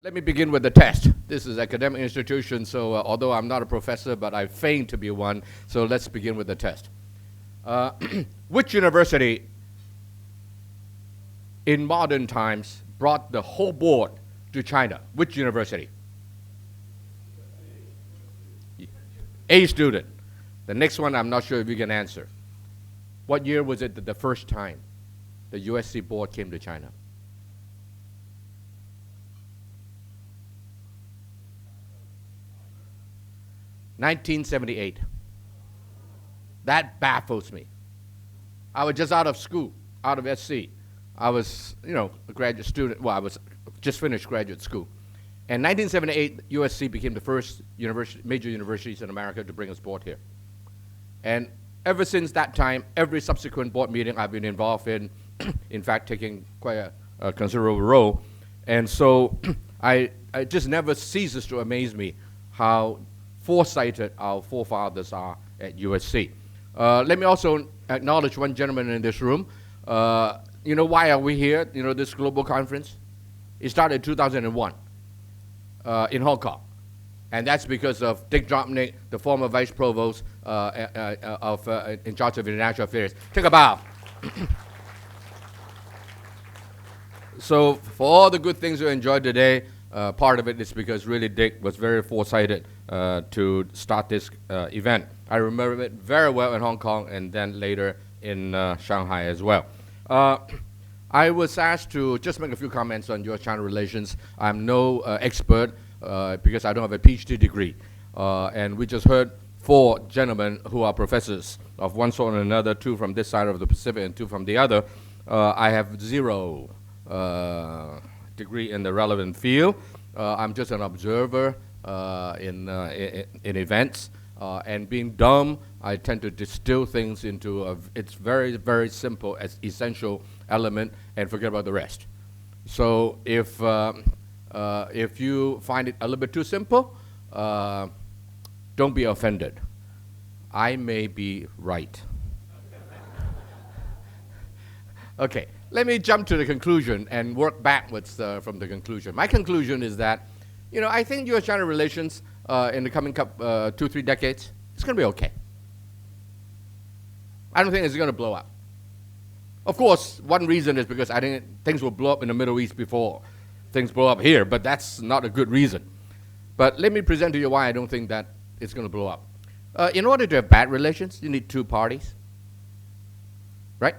Let me begin with the test. This is academic institution, so although I'm not a professor, but I feign to be one, so let's begin with the test. Which university in modern times brought the whole board to China? Which university? A student. The next one, I'm not sure if you can answer. What year was it that the first time the USC board came to China? (1978). That baffles me. I was just out of school, out of SC. I was, a graduate student. Well, I was just finished graduate school. And 1978, USC became the first major universities in America to bring us board here. And ever since that time, every subsequent board meeting I've been involved in fact, taking quite a considerable role. And so I just never ceases to amaze me how foresighted our forefathers are at USC. Let me also acknowledge one gentleman in this room. Why are we here, this global conference? It started in 2001 in Hong Kong. And that's because of Dick Jopnik, the former vice provost in charge of international affairs. Take a bow. So for all the good things we enjoyed today, part of it is because really Dick was very foresighted to start this event. I remember it very well in Hong Kong and then later in Shanghai as well. I was asked to just make a few comments on U.S.-China relations. I'm no expert because I don't have a PhD degree. And we just heard 4 gentlemen who are professors of one sort or another, 2 from this side of the Pacific and 2 from the other. I have 0 degree in the relevant field. I'm just an observer in events. And being dumb, I tend to distill things into its very, very simple, as essential element and forget about the rest. So if you find it a little bit too simple, don't be offended. I may be right. Okay, let me jump to the conclusion and work backwards from the conclusion. My conclusion is that, I think U.S.-China relations in the coming 2-3 decades, it's going to be okay. I don't think it's going to blow up. Of course, one reason is because I think things will blow up in the Middle East before things blow up here, but that's not a good reason. But let me present to you why I don't think that it's going to blow up. In order to have bad relations, you need 2 parties, right?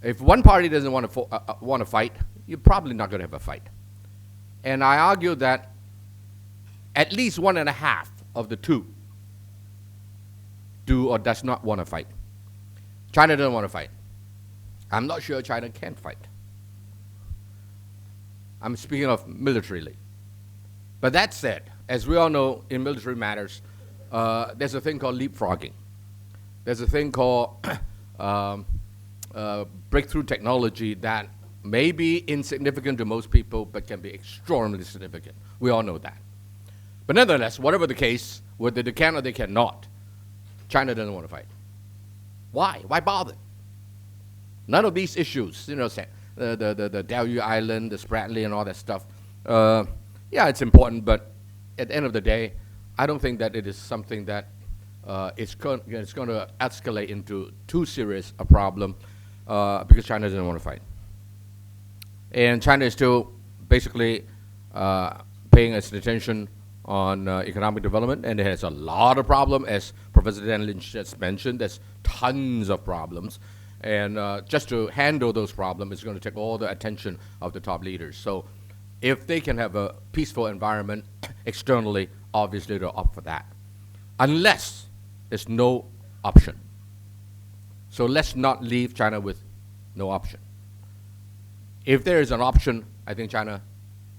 If one party doesn't want to fight, you're probably not going to have a fight. And I argue that at least 1.5 of the 2 do or does not want to fight. China doesn't want to fight. I'm not sure China can fight. I'm speaking of militarily. But that said, as we all know, in military matters, there's a thing called leapfrogging. There's a thing called breakthrough technology that may be insignificant to most people, but can be extraordinarily significant. We all know that. But nonetheless, whatever the case, whether they can or they cannot, China doesn't want to fight. Why? Why bother? None of these issues, the Diaoyu Island, the Spratly, and all that stuff. Yeah, it's important, but at the end of the day, I don't think that it is something that it's going to escalate into too serious a problem because China doesn't want to fight. And China is still basically paying its attention on economic development, and it has a lot of problems, as Professor Dan Lynch just mentioned. There's tons of problems, and just to handle those problems, it's going to take all the attention of the top leaders. So if they can have a peaceful environment externally, obviously they'll opt for that, unless there's no option. So let's not leave China with no option. If there is an option, I think China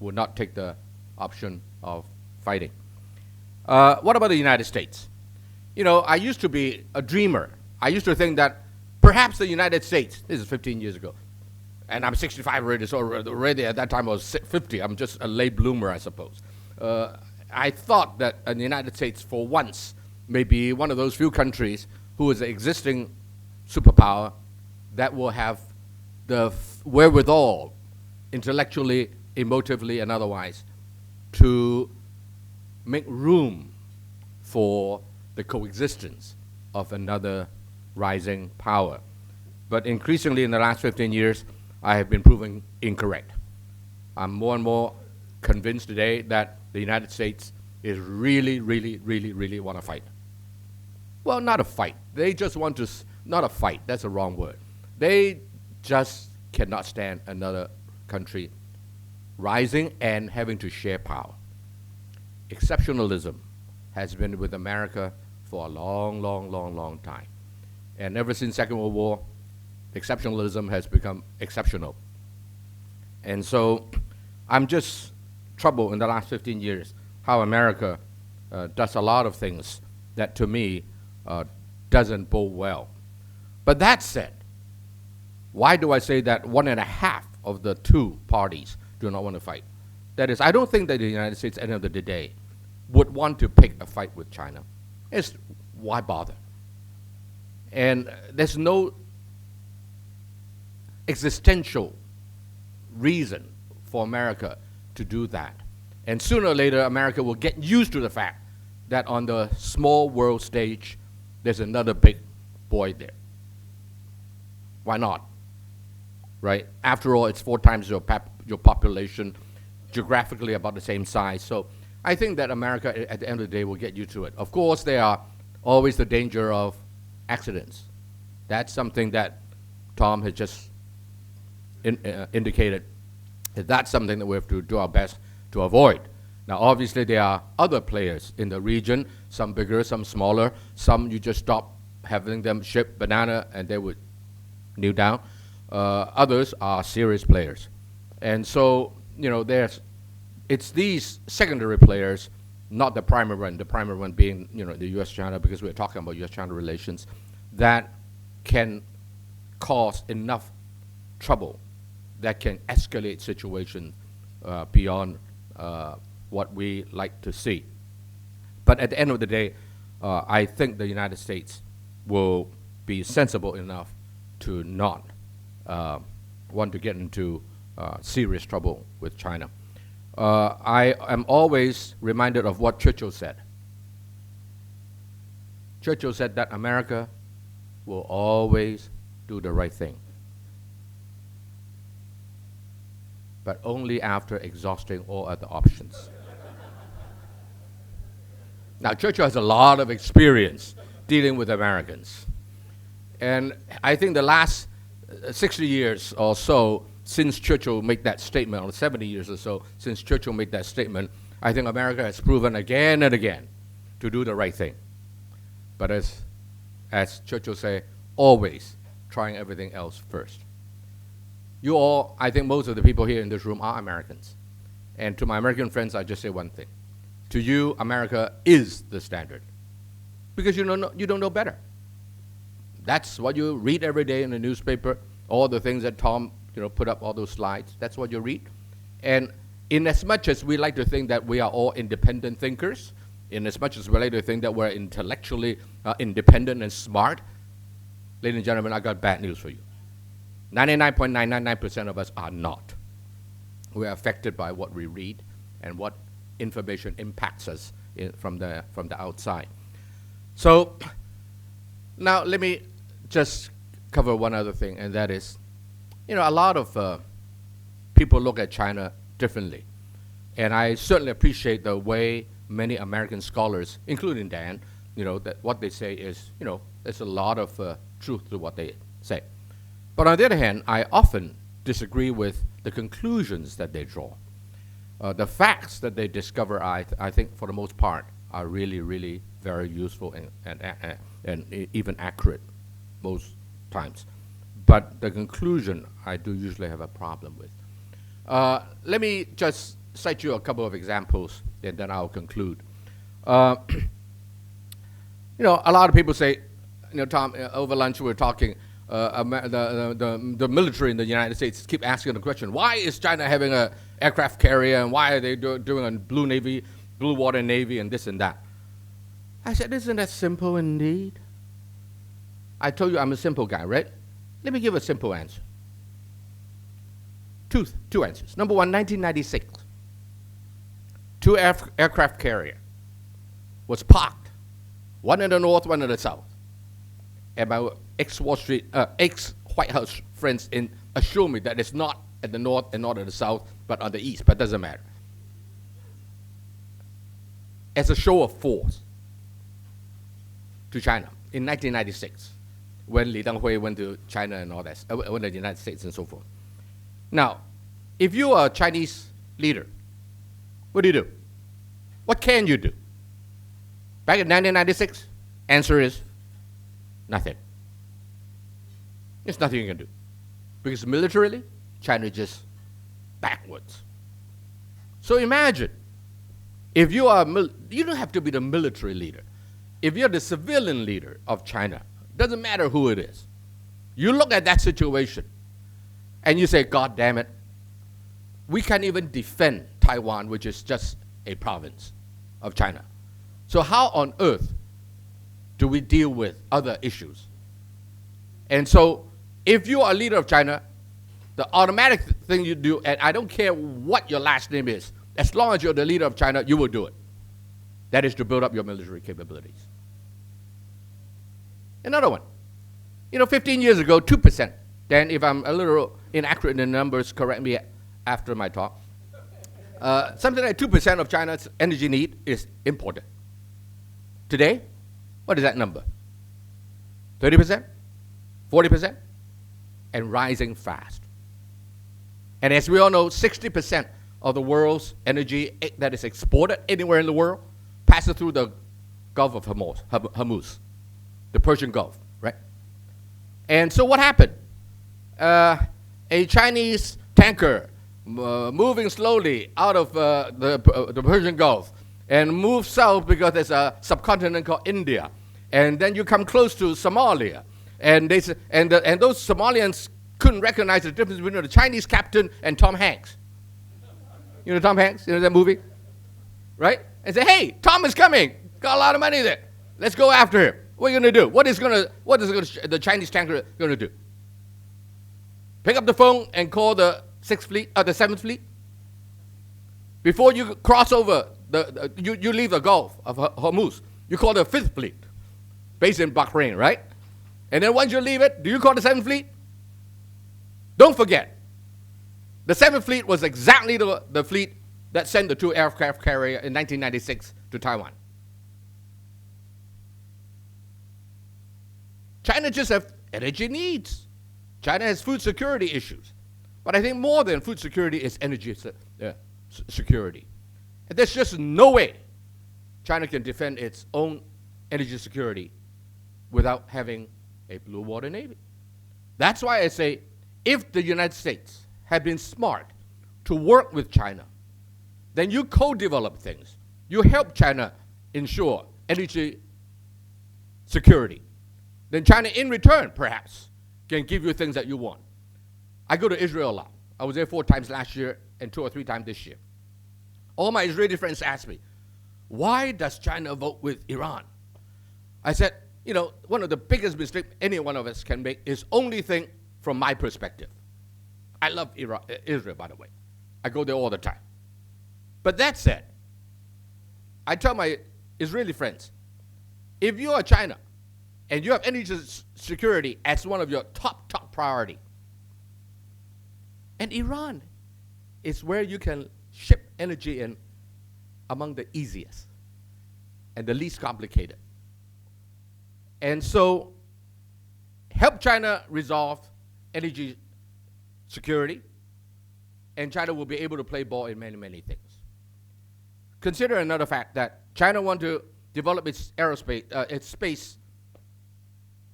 would not take the option of fighting. What about the United States? I used to be a dreamer. I used to think that perhaps the United States, this is 15 years ago, and I'm 65 already, so already at that time I was 50. I'm just a late bloomer, I suppose. I thought that the United States, for once, may be one of those few countries who is an existing superpower that will have the wherewithal, intellectually, emotively, and otherwise, to make room for the coexistence of another rising power. But increasingly in the last 15 years, I have been proven incorrect. I'm more and more convinced today that the United States is really want to fight. Well, not a fight. They just want to, not a fight, that's the wrong word. They just cannot stand another country rising and having to share power. Exceptionalism has been with America for a long time. And ever since Second World War, exceptionalism has become exceptional. And so I'm just troubled in the last 15 years how America does a lot of things that to me doesn't bode well. But that said, why do I say that 1.5 of the two parties do not want to fight? That is, I don't think that the United States at the end of the day would want to pick a fight with China. It's why bother? And there's no existential reason for America to do that. And sooner or later, America will get used to the fact that on the small world stage, there's another big boy there. Why not? Right? After all, it's 4 times your population, geographically about the same size. So I think that America, at the end of the day, will get used to it. Of course, there are always the danger of accidents. That's something that Tom has just indicated. That's something that we have to do our best to avoid. Now, obviously, there are other players in the region, some bigger, some smaller. Some you just stop having them ship banana and they would kneel down. Others are serious players. And so, you know, it's these secondary players, not the primary one being, you know, the U.S.-China, because we're talking about U.S.-China relations, that can cause enough trouble that can escalate situations beyond what we like to see. But at the end of the day, I think the United States will be sensible enough to not want to get into serious trouble with China. I am always reminded of what Churchill said. Churchill said that America will always do the right thing, but only after exhausting all other options. Now, Churchill has a lot of experience dealing with Americans. And I think the last 60 years or so since Churchill made that statement, or 70 years or so since Churchill made that statement, I think America has proven again and again to do the right thing. But as Churchill said, always trying everything else first. You all, I think most of the people here in this room are Americans. And to my American friends, I just say one thing. To you, America is the standard. Because you don't know better. That's what you read every day in the newspaper, all the things that Tom put up, all those slides. That's what you read. And in as much as we like to think that we are all independent thinkers, in as much as we like to think that we're intellectually independent and smart, ladies and gentlemen, I got bad news for you. 99.999% of us are not. We are affected by what we read and what information impacts us from the outside. So now let me just cover one other thing, and that is, a lot of people look at China differently. And I certainly appreciate the way many American scholars, including Dan, that what they say is, there's a lot of truth to what they say. But on the other hand, I often disagree with the conclusions that they draw. The facts that they discover, I think, for the most part, are really very useful and even accurate most times. But the conclusion, I do usually have a problem with. Let me just cite you a couple of examples, and then I'll conclude. A lot of people say, Tom, over lunch we were talking, the military in the United States keep asking the question, why is China having an aircraft carrier, and why are they doing a blue water navy, and this and that? I said, isn't that simple indeed? I told you I'm a simple guy, right? Let me give a simple answer. Two answers. Number one, 1996. two aircraft carrier was parked, one in the north, one in the south. And my ex-White House friends assure me that it's not at the north and not at the south, but on the east, but it doesn't matter. As a show of force to China in 1996, when Li Denghui went to China and all that, went to the United States and so forth. Now, if you are a Chinese leader, what do? What can you do? Back in 1996, answer is nothing. There's nothing you can do. Because militarily, China is just backwards. So imagine, if you are, you don't have to be the military leader. If you're the civilian leader of China, doesn't matter who it is, you look at that situation and you say, God damn it, we can't even defend Taiwan, which is just a province of China. So how on earth do we deal with other issues? And so if you are a leader of China, the automatic thing you do, and I don't care what your last name is, as long as you're the leader of China, you will do it. That is to build up your military capabilities. Another one. 15 years ago, 2%. Then if I'm a little inaccurate in the numbers, correct me after my talk. Something like 2% of China's energy need is imported. Today, what is that number? 30%? 40%? And rising fast. And as we all know, 60% of the world's energy that is exported anywhere in the world passes through the Gulf of Hormuz, the Persian Gulf, right? And so what happened? A Chinese tanker moving slowly out of the Persian Gulf and move south because there's a subcontinent called India. And then you come close to Somalia. And those Somalians couldn't recognize the difference between the Chinese captain and Tom Hanks. You know Tom Hanks? You know that movie? Right? And say, hey, Tom is coming. Got a lot of money there. Let's go after him. What are you going to do? What is the Chinese tanker going to do? Pick up the phone and call the Seventh Fleet? Before you cross over, you leave the Gulf of Hormuz, you call the Fifth Fleet, based in Bahrain, right? And then once you leave it, do you call the Seventh Fleet? Don't forget, the Seventh Fleet was exactly the fleet that sent the two aircraft carrier in 1996 to Taiwan. China just has energy needs. China has food security issues. But I think more than food security is energy security. And there's just no way China can defend its own energy security without having a blue water navy. That's why I say, if the United States had been smart to work with China, then you co-develop things. You help China ensure energy security. Then China, in return, perhaps, can give you things that you want. I go to Israel a lot. I was there 4 times last year and 2 or 3 times this year. All my Israeli friends ask me, why does China vote with Iran? I said, one of the biggest mistakes any one of us can make is only think from my perspective. I love Israel, by the way. I go there all the time. But that said, I tell my Israeli friends, if you are China and you have energy security as one of your top priority, and Iran is where you can ship energy in among the easiest and the least complicated. And so, help China resolve energy security, and China will be able to play ball in many, many things. Consider another fact that China wants to develop its aerospace, its space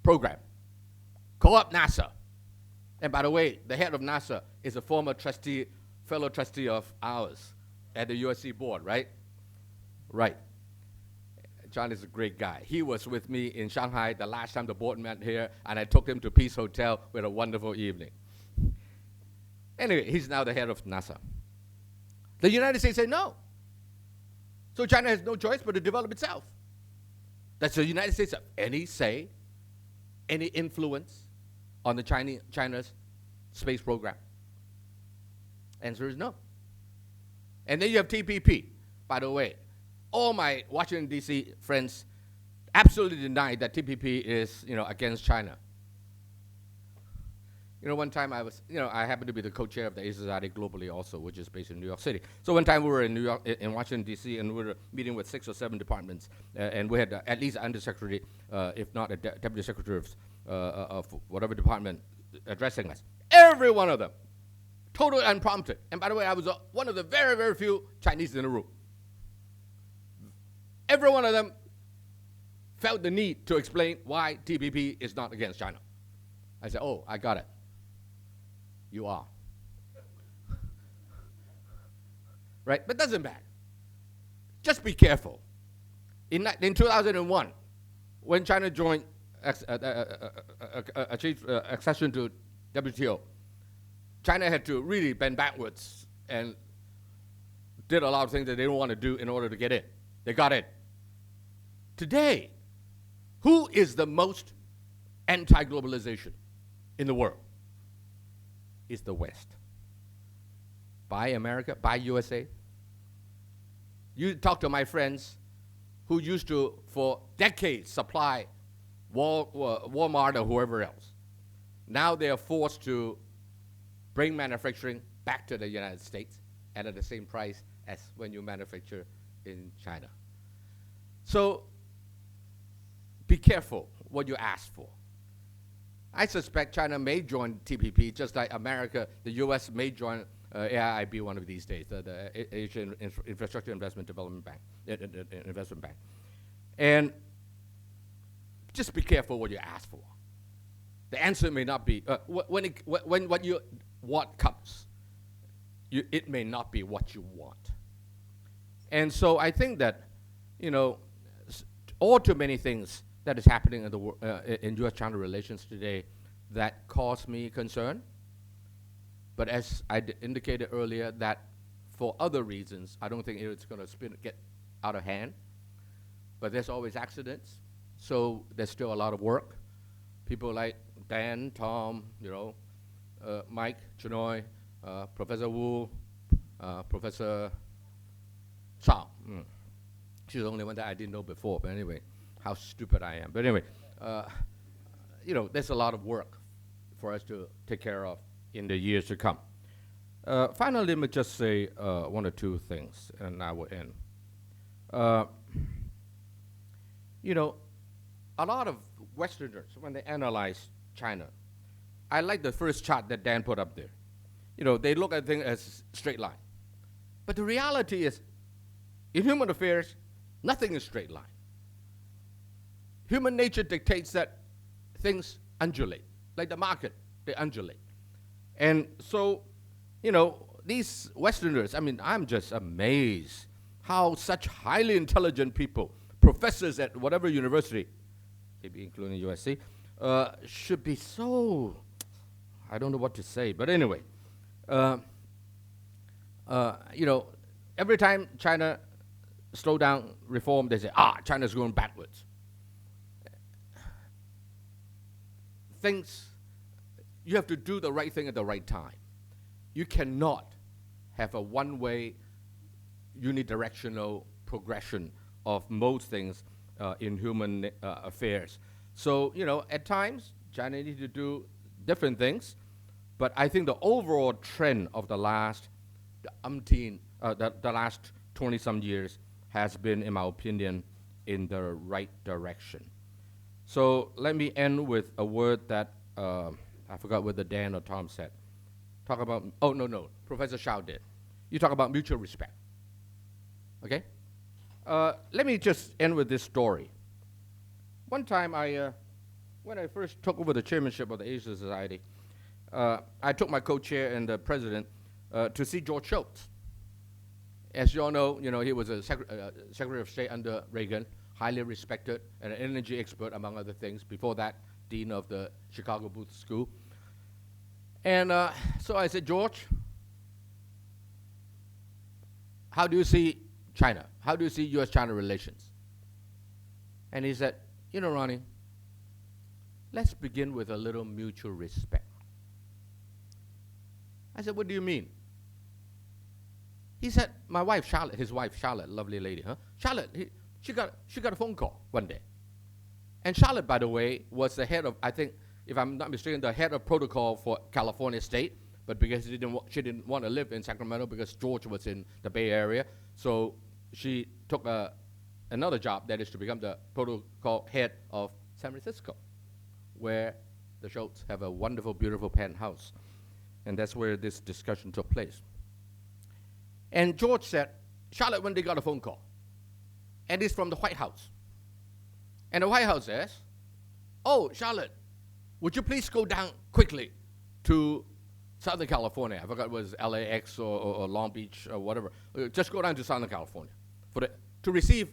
program. Call up NASA. And by the way, the head of NASA is a former fellow trustee of ours at the USC board, right? Right. John is a great guy. He was with me in Shanghai the last time the board met here, and I took him to Peace Hotel. We had a wonderful evening. Anyway, he's now the head of NASA. The United States said no. So China has no choice but to develop itself. Does the United States have any say, any influence on the China's space program? Answer is no. And then you have TPP. by the way, all my Washington, D.C. friends absolutely deny that TPP is, against China. One time I happened to be the co-chair of the Asia Society globally also, which is based in New York City. So one time we were in New York, in Washington, D.C., and we were meeting with 6 or 7 departments, and we had at least an undersecretary, if not a deputy secretary of whatever department addressing us. Every one of them, totally unprompted. And by the way, I was one of the very, very few Chinese in the room. Every one of them felt the need to explain why TPP is not against China. I said, oh, I got it. You are. Right? But doesn't matter. Just be careful. In 2001, when China joined, achieved accession to WTO, China had to really bend backwards and did a lot of things that they don't want to do in order to get in. They got in. Today, who is the most anti-globalization in the world? It's the West. By America, by USA. You talk to my friends who used to, for decades, supply Walmart or whoever else. Now they are forced to bring manufacturing back to the United States and at the same price as when you manufacture in China. So be careful what you ask for. I suspect China may join TPP, just like America, the U.S. may join AIIB one of these days, the Asian Infrastructure Investment Development Bank, Investment Bank. And just be careful what you ask for. The answer may not be, when what comes, it may not be what you want. And so I think that, all too many things that is happening in U.S.-China relations today that cause me concern. But as I indicated earlier, that for other reasons, I don't think it's going to get out of hand. But there's always accidents, so there's still a lot of work. People like Dan, Tom, Mike, Chinoy, Professor Wu, Professor Shao. She's the only one that I didn't know before, but anyway. How stupid I am. But anyway, there's a lot of work for us to take care of in the years to come. Finally, let me just say 1 or 2 things, and I will end. A lot of Westerners, when they analyze China, I like the first chart that Dan put up there. They look at things as straight line. But the reality is, in human affairs, nothing is straight line. Human nature dictates that things undulate, like the market, they undulate. And so, these Westerners, I'm just amazed how such highly intelligent people, professors at whatever university, maybe including USC, should be so, I don't know what to say, but anyway, every time China slow down reform, they say, China's going backwards. You have to do the right thing at the right time. You cannot have a one-way, unidirectional progression of most things in human affairs. So, at times, China needs to do different things, but I think the overall trend of the last 20-some years has been, in my opinion, in the right direction. So let me end with a word that I forgot whether Dan or Tom said. Talk about, Professor Shao did. You talk about mutual respect. Okay? Let me just end with this story. One time, when I first took over the chairmanship of the Asia Society, I took my co-chair and the president to see George Shultz. As you all know, he was a Secretary of State under Reagan, highly respected, and an energy expert, among other things. Before that, dean of the Chicago Booth School. And so I said, George, how do you see China? How do you see U.S.-China relations? And he said, Ronnie, let's begin with a little mutual respect. I said, what do you mean? he said, my wife Charlotte, his wife Charlotte, lovely lady, huh? Charlotte, she got a phone call one day. And Charlotte, by the way, was the head of, I think, if I'm not mistaken, the head of protocol for California State. But because she didn't want to live in Sacramento because George was in the Bay Area, so she took another job, that is to become the protocol head of San Francisco, where the Schultz have a wonderful, beautiful penthouse. And that's where this discussion took place. And George said, Charlotte, when they got a phone call, and it's from the White House. And the White House says, oh, Charlotte, would you please go down quickly to Southern California? I forgot it was LAX or Long Beach or whatever. Just go down to Southern California to receive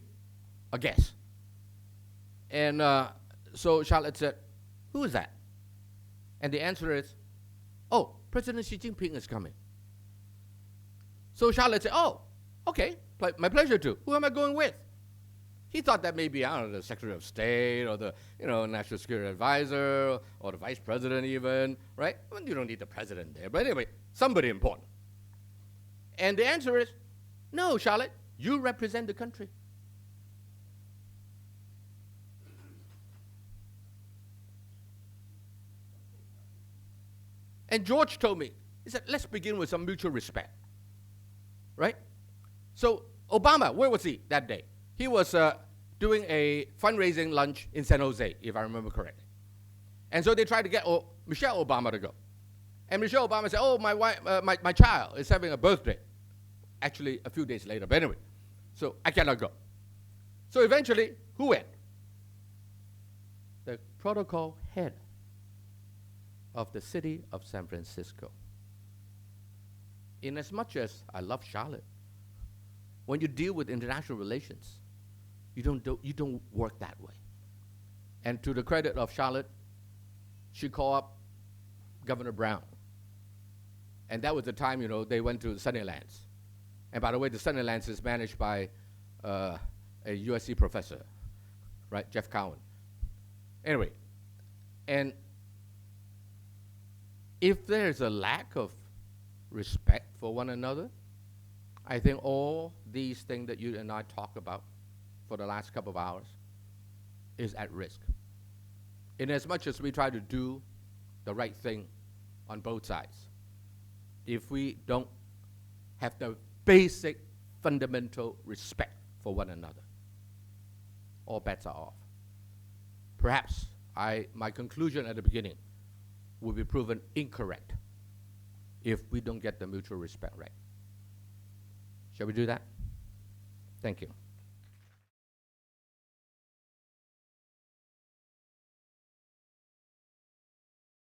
a guest. And so Charlotte said, who is that? And the answer is, oh, President Xi Jinping is coming. So Charlotte said, oh, okay, my pleasure to. Who am I going with? He thought that maybe, I don't know, the Secretary of State or the National Security Advisor or the Vice President even, right? Well, you don't need the President there. But anyway, somebody important. And the answer is, no, Charlotte, you represent the country. And George told me, he said, let's begin with some mutual respect, right? So Obama, where was he that day? He was doing a fundraising lunch in San Jose, if I remember correctly. And so they tried to get Michelle Obama to go. And Michelle Obama said, oh, my wife, my child is having a birthday. Actually, a few days later, but anyway. So I cannot go. So eventually, who went? The protocol head of the city of San Francisco. In as much as I love Charlotte, when you deal with international relations, you don't work that way. And to the credit of Charlotte, she called up Governor Brown. And that was the time, they went to Sunnylands. And by the way, the Sunnylands is managed by a USC professor, right, Jeff Cowan. Anyway, and if there's a lack of respect for one another, I think all these things that you and I talk about for the last couple of hours is at risk. In as much as we try to do the right thing on both sides, if we don't have the basic fundamental respect for one another, all bets are off. Perhaps my conclusion at the beginning will be proven incorrect if we don't get the mutual respect right. Shall we do that? Thank you.